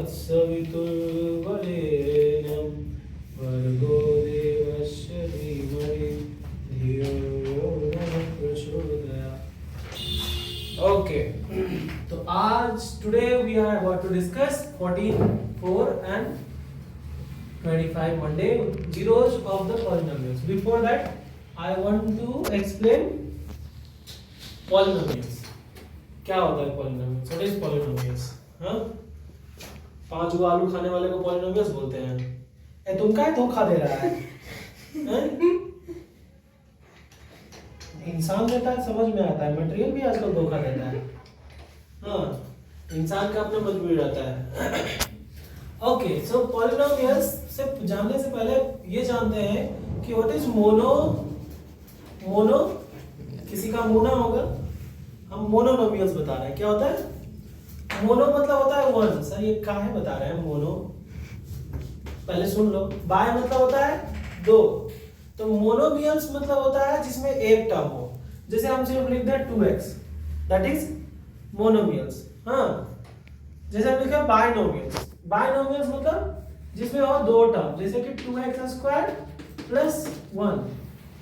तत्सवितुर्वरेण्यं भर्गो देवस्य धीमहि धियो यो नः प्रचोदयात्. Okay, तो आज today we are about to discuss 14, 4 and 25 one day zeros of the polynomials. Before that, I want to explain polynomials. क्या होता है polynomials? What is polynomials? हाँ? 5 गो आलू खाने वाले को polynomials बोलते हैं. ए तुम क्या धोखा दे रहा है? इंसान देता है समझ में आता है, मटेरियल भी आजकल धोखा देता है. हाँ, इंसान का अपना मजबूरी रहता है. ओके, सो पॉलिनोमियल्स से जानने से पहले ये जानते हैं कि व्हाट इज मोनो. किसी का मोना होगा, हम मोनोनोमियल्स बता रहे हैं. क्या होता है मोनो? मतलब होता है वन. सर ये क्या है बता रहे हैं मोनो, पहले सुन लो. बाय मतलब होता है दो. तो मोनोमियल्स मतलब होता है जिसमें एक टर्म हो. जैसे हम सिर्फ लिख दें 2x, दैट इज मोनोमियल्स. हाँ, जैसे हम लिखे बायनोमियल्स. बायनोमियल्स मतलब जिसमें हो दो टर्म, जैसे कि 2x² प्लस 1.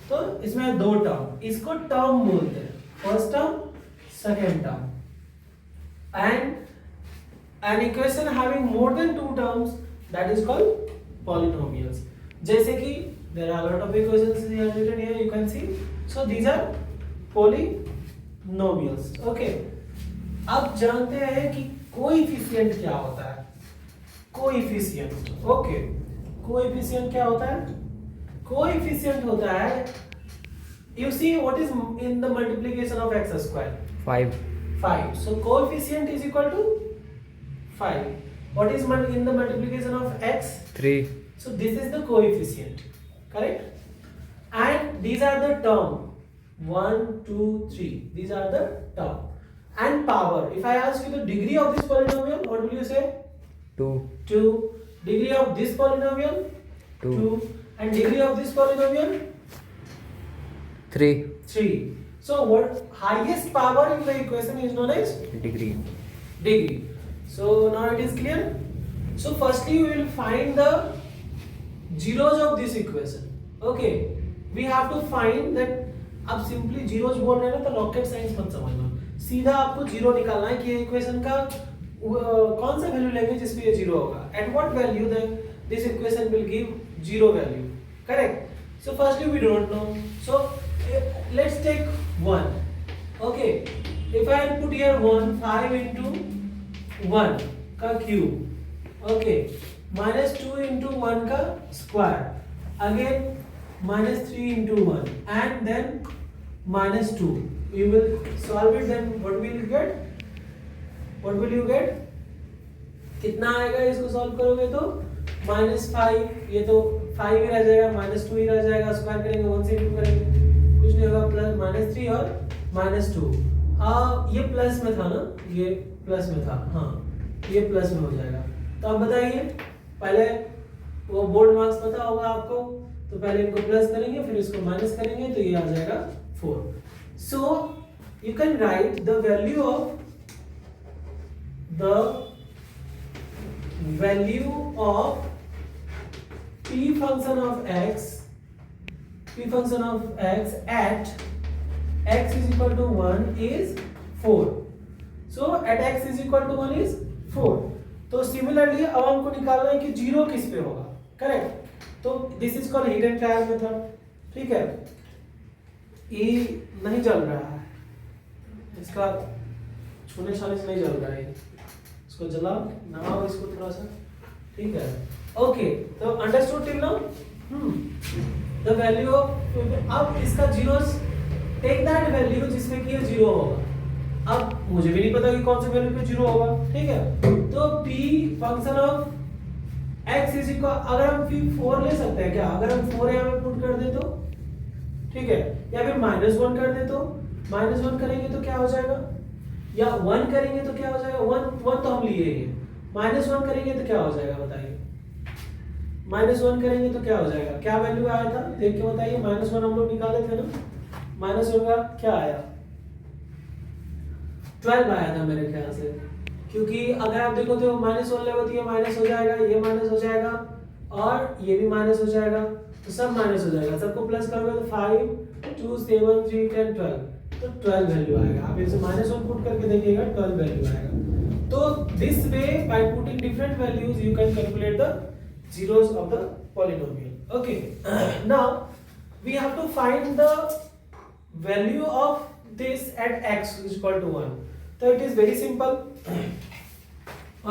तो इसमें दो टर्म, इसको टर्म बोलते हैं. First term, second term. And an equation having more than two terms, that is called polynomials. जैसे कि there are a lot of equations here written here, you can see. So these are polynomials. Okay. अब जानते हैं कि coefficient क्या होता है. Coefficient. Okay, coefficient क्या होता है? कोएफिशिएंट होता है, you see what is in the multiplication of x square? 5. So coefficient is equal to 5. What is in the multiplication of x? 3. So this is the coefficient, correct? And these are the term 1, 2, 3. These are the term. And power. If I ask you the degree of this polynomial, what will you say? 2. 2. Degree of this polynomial? 2. And degree of this polynomial? 3. 3. So what highest power in the equation is known as Degree. So now it is clear. So firstly we will find the zeros of this equation. Okay, we have to find that. अब simply zeros बोल रहे हैं ना, तो rocket science मत समझना. सीधा आपको जीरो निकालना है कि इक्वेशन का कौन सा वैल्यू लेंगे जिसमें ये जीरो होगा. At what value then this equation will give zero value. Correct. So firstly we don't know. So let's take 1. Okay, if I put here 1, 5 into 1 का क्यूब. ओके, -2 into 1 का square. Again -3 into 1 and then -2. You will solve it, then what will you get? कितना आएगा इसको solve करोगे तो -5. ये तो 5 ही रह जाएगा, -2 ही रह जाएगा. स्क्वायर करेंगे 1 से इंटू करेंगे, कुछ नहीं होगा. प्लस -3 और -2. ये प्लस में था ना, ये प्लस में था. हाँ, ये प्लस में हो जाएगा. तो अब बताइए, पहले वो बोर्ड मार्क्स पता होगा आपको, तो पहले इनको प्लस करेंगे, फिर इसको माइनस करेंगे, तो ये आ जाएगा 4. So you can write the value of p function of x at x is equal to 1 is 4. So at x is equal to 1 is 4. तो सिमिलरली अब हमको निकालना है कि जीरो किस पे होगा. करेक्ट. तो this is called hidden trial method. ठीक है. ये नहीं चल रहा है, इसका छूने छाने से नहीं चल रहा है. इसको जलाओ, नवाओ इसको थोड़ा सा. ठीक है. ओके, तो understood till now. The value of, अब इसका जीरोस, टेक दैट वैल्यू जिसमें कि ये जीरो होगा. अब मुझे भी नहीं पता कि कौन से वैल्यू पे जीरो होगा. ठीक है. तो p function of x is equal, अगर हम 4 ले सकते हैं क्या? अगर हम 4 यहाँ पे पुट कर दे तो, ठीक है, या फिर -1 कर दे तो, -1 करेंगे तो क्या हो जाएगा, या 1 करेंगे तो क्या हो जाएगा. 1 तो हम लिए ही. -1 करेंगे तो क्या हो जाएगा बताइए. -1 करेंगे तो क्या हो जाएगा, क्या वैल्यू आया था देख के बताइए. -1 हम लोग निकाले थे ना, -1 का क्या आया, 12 आया था मेरे ख्याल से. क्योंकि अगर आप देखो तो माइनस वन लेवल ये माइनस हो जाएगा, ये माइनस हो जाएगा और ये भी माइनस हो जाएगा, तो सब माइनस हो जाएगा। सबको प्लस करोगे तो 5 2 7 3 10 12, तो 12 वैल्यू आएगा। आप इसे माइनस वन पुट करके देखिएगा 12 वैल्यू आएगा। तो this way by putting different values you can calculate the zeros of the polynomial. Okay, now we have to find the value of this at x is equal to 1. So it is very simple.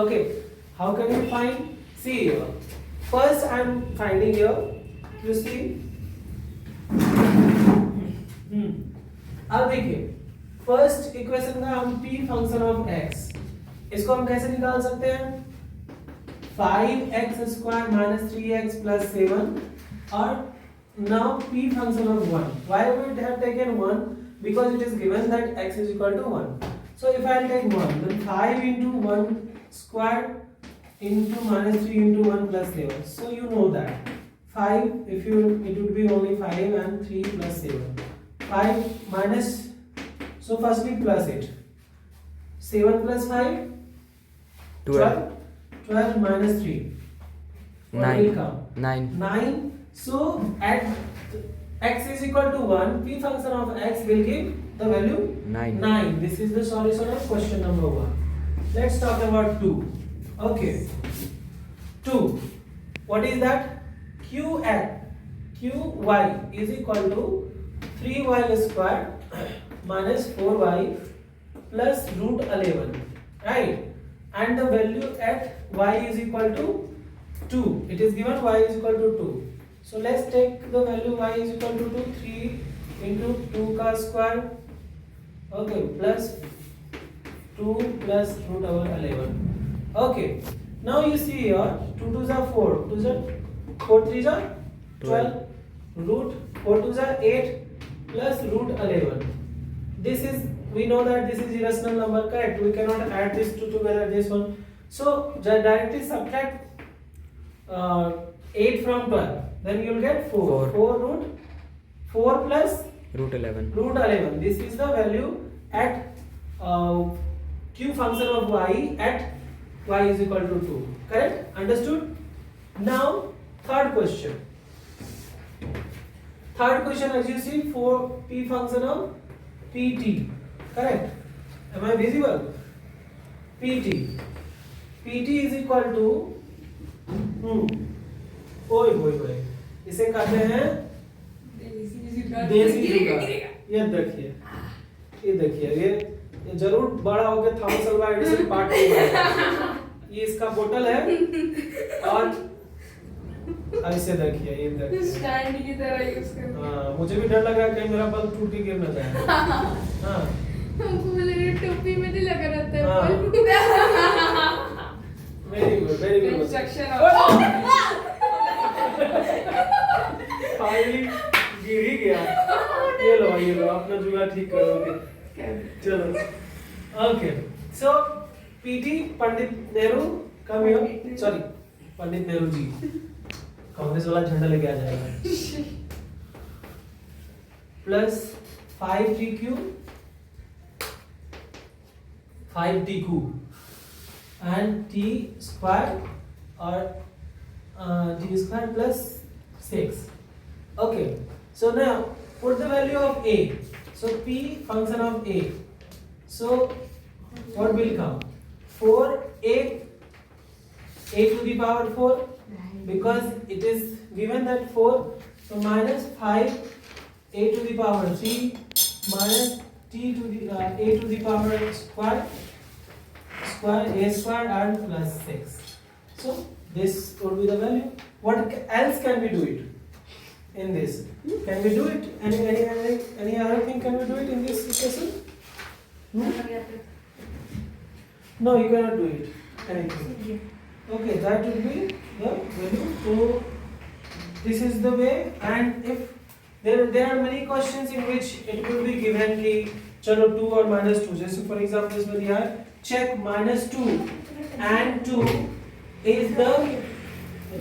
Okay, how can we find? See here, first I am finding here, you see, अब देखिए first equation का हम p function of x, इसको हम कैसे निकाल सकते हैं? 5x square minus 3x plus 7, or now p function of 1. Why we have taken 1? Because it is given that x is equal to 1. So if I take 1, then 5 into 1 square into minus 3 into 1 plus 7. So you know that 5, if you, it would be only 5 and 3 plus 7. 5 minus, so firstly plus it. 7 plus 5? 12. 12 minus 3. What 9. will come? 9. 9. So at x is equal to 1, p function of x will give the value 9. 9. This is the solution of question number 1. Let's talk about 2. Okay. 2. What is that? qy is equal to 3y square minus 4y plus root 11. Right? And the value at y is equal to 2. It is given y is equal to 2. So let's take the value y is equal to 2. 3 into 2 ka square, okay, plus 2 plus root over 11. Okay, now you see here 2 2s are 4, 2s are 4 3s are 12, root 4 2s are 8 plus root 11. This is, we know that this is irrational number, correct? We cannot add this two together, this one. So directly subtract 8 from 12. Then you will get 4. 4 root 4 plus Root 11. root 11. This is the value at q function of y at y is equal to 2. Correct? Understood? Now third question. Third question, as you see, for p function of pt. Correct? Am I visible? pt. pt is equal to ओए इसे कहते हैं देसी जुगाड़। ये देखिए, ये देखिए, ये जरूर बड़ा होकर थॉमस अल्वा एडिसन पार्ट में। ये इसका बोतल है और ऐसे देखिए, ये देखिए स्टैंड की तरह यूज करते हैं। हाँ, मुझे भी डर लग रहा है कहीं मेरा बल्ब टूट के गिर ना जाए। हाँ, हमको लगे टोपी में नहीं लगा रहता है हाँ। Bulb. Very good, very good. Construction finally गिर ही गया। ये लो अपना जुगाड़ ठीक करोगे। चलो, okay. So PT Pandit Nehru come here, sorry Pandit Nehru ji Congress वाला झंडा लेके आ जाएगा। Plus 5tq 5tq and t square or t square plus 6. Okay, so now put the value of a. So p function of a. So what will come? 4a to the power 4, because it is given that 4. So minus 5 a to the power 3 minus t to the a to the power square a square and plus 6. So this would be the value. What else can we do it in this? Can we do it? Any other thing can we do it in this equation? No, you cannot do it. Anything. Okay, that would be the value. So this is the way. And if there are many questions in which it will be given कि चलो 2 और minus 2, जैसे for example इसमें दिया है check minus 2 and 2 is the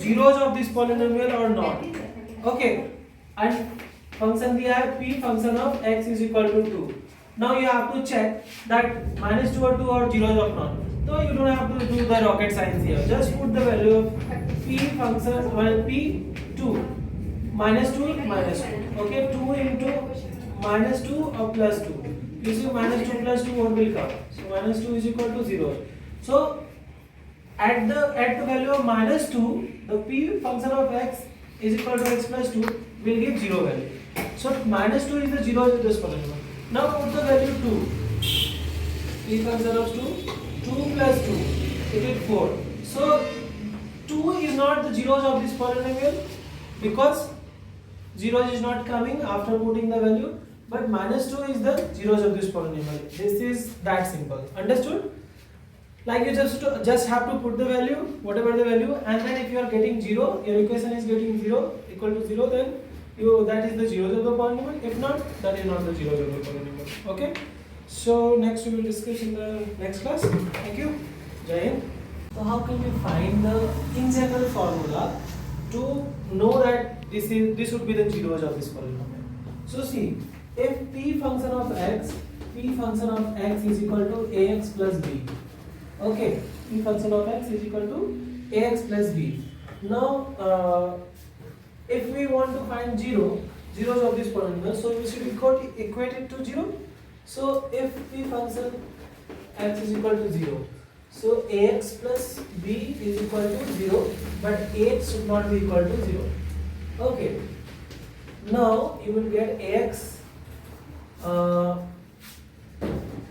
zeros of this polynomial or not. Okay, and function दिया है p function of x is equal to 2. Now you have to check that -2 or 2 or 0 or not. So you don't have to do the rocket science here. Just put the value of p function, well, p2 -2 -2. Okay, 2 into -2 or +2. You see -2 plus 2 what will come? So -2 is equal to 0. So at the value of -2, the p function of x is equal to x plus 2 will give 0 value. So -2 is the 0 of this polynomial. Now put the value 2. P function of 2 plus 2, it is 4. So 2 is not the zeros of this polynomial because zeros is not coming after putting the value, but -2 is the zeros of this polynomial. This is that simple. Understood? Like you just have to put the value, whatever the value, and then if you are getting 0, your equation is getting 0 equal to 0, then that is the zeros of the polynomial. If not, that is not the zeros of the polynomial. Okay? So next we will discuss in the next class. Thank you. Jai Hind. So how can we find the in general formula to know that this would be the zeros of this polynomial? So see, if p function of x is equal to ax plus b. Okay, p function of x is equal to ax plus b. Now if we want to find zeros of this polynomial, so we should equate it to 0. So if p function x is equal to 0, so ax plus b is equal to 0, but ax should not be equal to 0. Okay, now you will get ax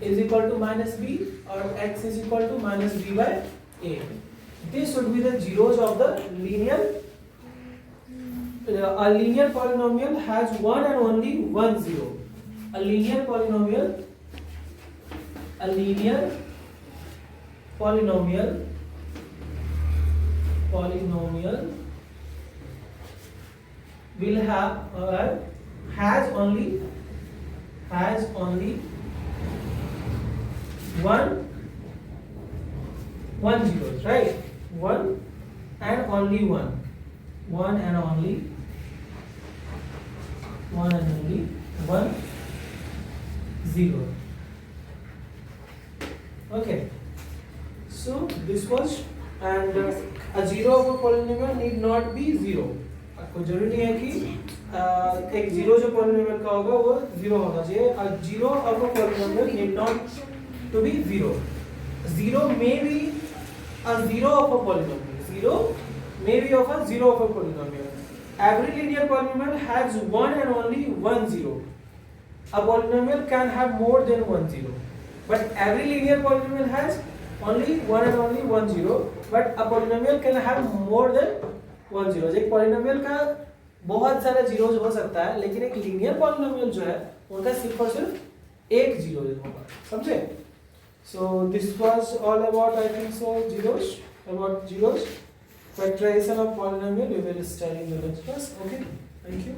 is equal to minus b, or x is equal to minus b by a. This should be the zeros of the linear. A linear polynomial has one and only one zero. A linear polynomial will have has only one zeros, right? One and only one zero. Okay, so this was, and a zero of a polynomial need not be zero. आपको जरूरी नहीं है कि एक zero जो polynomial का होगा वो जीरो होना चाहिए. A zero of a polynomial need not to be zero. Zero may be a zero of a polynomial. Zero may be of a zero of a polynomial. Every linear polynomial has one and only one zero. A polynomial can have more than one zero, but every linear polynomial has only one and only one zero. But a polynomial can have more than one zero. एक polynomial का बहुत सारा zeros हो सकता है, लेकिन एक linear polynomial जो है उनका सिर्फ और सिर्फ एक zero होगा. समझे? So this was all about, I think so, zeros. Factorization of polynomial we will study in the next class. Okay, thank you.